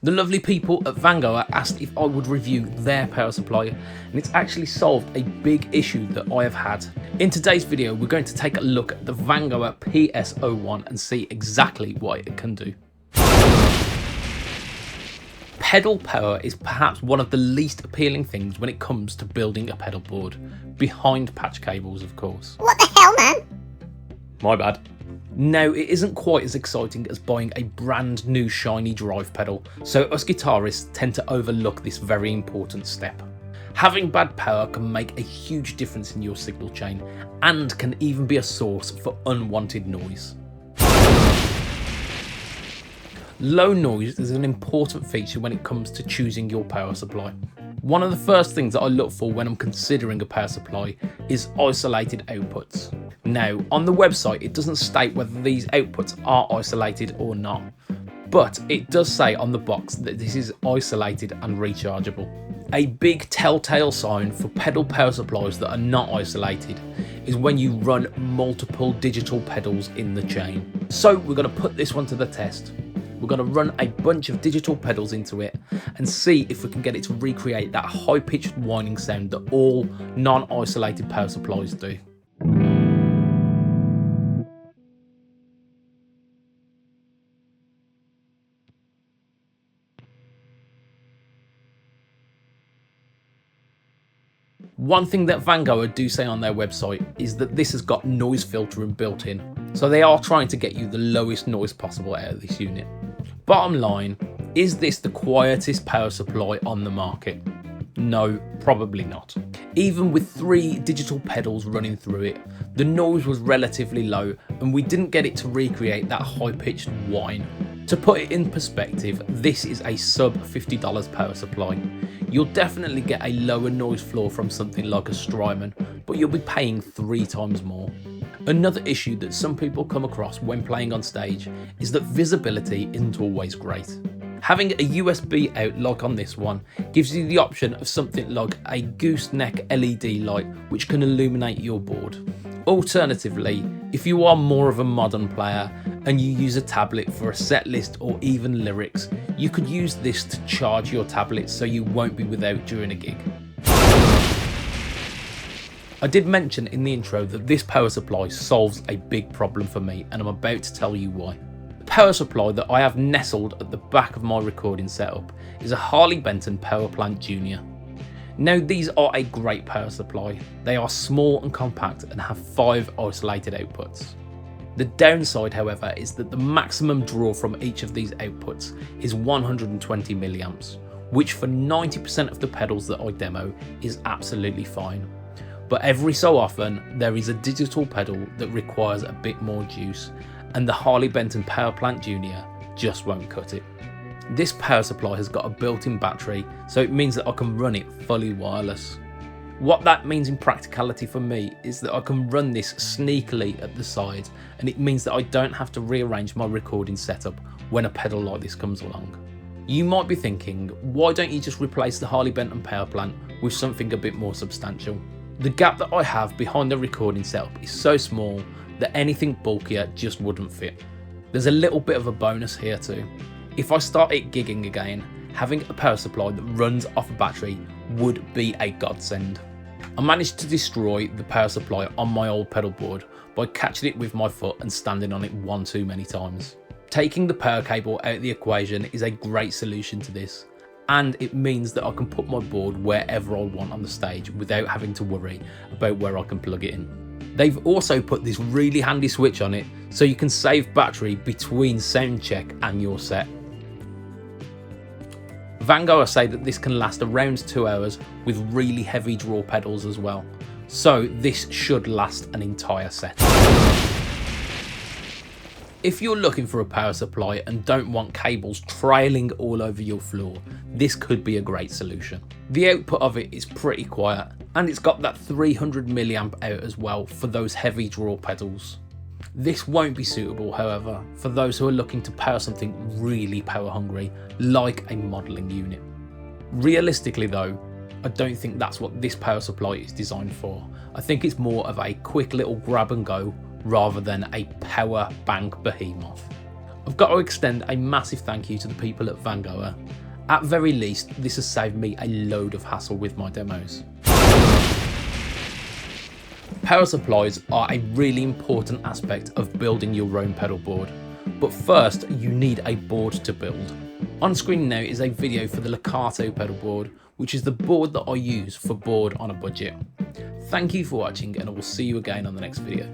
The lovely people at Vangoa asked if I would review their power supply, and it's actually solved a big issue that I have had. In today's video, we're going to take a look at the Vangoa PS-01 and see exactly what it can do. Pedal power is perhaps one of the least appealing things when it comes to building a pedal board, behind patch cables of course. What the hell, man? My bad. Now, it isn't quite as exciting as buying a brand new shiny drive pedal, so us guitarists tend to overlook this very important step. Having bad power can make a huge difference in your signal chain, and can even be a source for unwanted noise. Low noise is an important feature when it comes to choosing your power supply. One of the first things that I look for when I'm considering a power supply is isolated outputs. Now, on the website it doesn't state whether these outputs are isolated or not, but it does say on the box that this is isolated and rechargeable. A big telltale sign for pedal power supplies that are not isolated is when you run multiple digital pedals in the chain. So we're going to put this one to the test. We're going to run a bunch of digital pedals into it and see if we can get it to recreate that high-pitched whining sound that all non-isolated power supplies do. One thing that Vangoa do say on their website is that this has got noise filtering built in, so they are trying to get you the lowest noise possible out of this unit. Bottom line, is this the quietest power supply on the market? No, probably not. Even with 3 digital pedals running through it, the noise was relatively low and we didn't get it to recreate that high-pitched whine. To put it in perspective, this is a sub $50 power supply. You'll definitely get a lower noise floor from something like a Strymon, but you'll be paying 3 times more. Another issue that some people come across when playing on stage is that visibility isn't always great. Having a USB out like on this one gives you the option of something like a gooseneck LED light which can illuminate your board. Alternatively, if you are more of a modern player and you use a tablet for a set list or even lyrics, you could use this to charge your tablet so you won't be without during a gig. I did mention in the intro that this power supply solves a big problem for me, and I'm about to tell you why. The power supply that I have nestled at the back of my recording setup is a Harley Benton Power Plant Junior. Now, these are a great power supply. They are small and compact and have 5 isolated outputs. The downside, however, is that the maximum draw from each of these outputs is 120 milliamps, which for 90% of the pedals that I demo is absolutely fine. But every so often there is a digital pedal that requires a bit more juice, and the Harley Benton Power Plant Junior just won't cut it. This power supply has got a built-in battery, so it means that I can run it fully wireless. What that means in practicality for me is that I can run this sneakily at the side, and it means that I don't have to rearrange my recording setup when a pedal like this comes along. You might be thinking, why don't you just replace the Harley Benton Power Plant with something a bit more substantial? The gap that I have behind the recording setup is so small that anything bulkier just wouldn't fit. There's a little bit of a bonus here too. If I started gigging again, having a power supply that runs off a battery would be a godsend. I managed to destroy the power supply on my old pedal board by catching it with my foot and standing on it one too many times. Taking the power cable out of the equation is a great solution to this, and it means that I can put my board wherever I want on the stage without having to worry about where I can plug it in. They've also put this really handy switch on it so you can save battery between sound check and your set. Vangoa say that this can last around 2 hours with really heavy draw pedals as well, so this should last an entire set. If you're looking for a power supply and don't want cables trailing all over your floor, this could be a great solution. The output of it is pretty quiet, and it's got that 300 milliamp out as well for those heavy draw pedals. This won't be suitable, however, for those who are looking to power something really power hungry, like a modelling unit. Realistically though, I don't think that's what this power supply is designed for. I think it's more of a quick little grab and go rather than a power bank behemoth. I've got to extend a massive thank you to the people at Vangoa. At very least, this has saved me a load of hassle with my demos. Power supplies are a really important aspect of building your own pedal board, but first you need a board to build. On screen now is a video for the Legato pedal board, which is the board that I use for board on a budget. Thank you for watching, and I will see you again on the next video.